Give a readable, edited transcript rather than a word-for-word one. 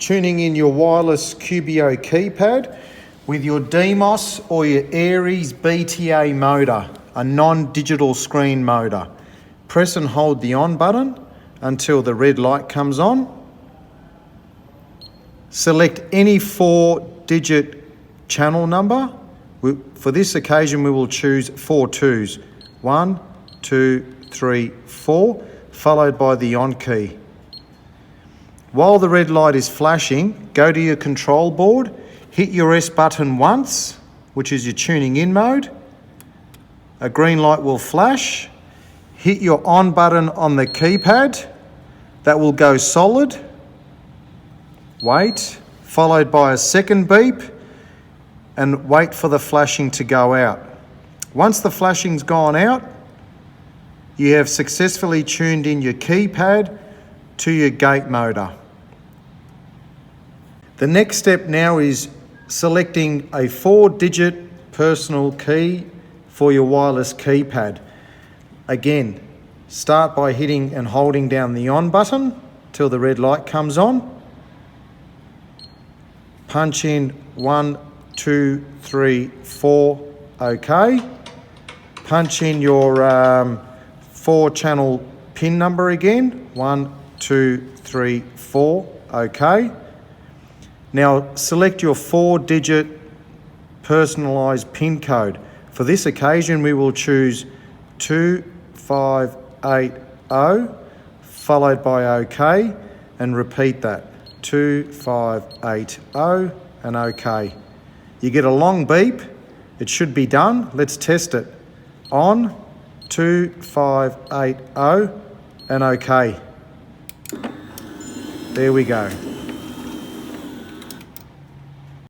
tuning in your wireless Q.BO keypad with your Deimos or your Ares BTA motor, a non-digital screen motor. Press and hold the on button until the red light comes on. Select any 4-digit channel number. For this occasion, we will choose 4 twos. 1, 2, 3, 4, followed by the on key. While the red light is flashing, go to your control board, hit your S button once, which is your tuning in mode. A green light will flash. Hit your on button on the keypad. That will go solid. Wait, followed by a second beep, and wait for the flashing to go out. Once the flashing's gone out, you have successfully tuned in your keypad to your gate motor. The next step now is selecting a 4-digit personal key for your wireless keypad. Again, start by hitting and holding down the on button till the red light comes on. Punch in 1, 2, 3, 4, OK. Punch in your 4-channel pin number again, 1, 2, 3, 4, OK. Now select your 4-digit personalised PIN code. For this occasion, we will choose 2580, followed by OK, and repeat that, 2580 and OK. You get a long beep. It should be done. Let's test it. On, 2580 and OK. There we go.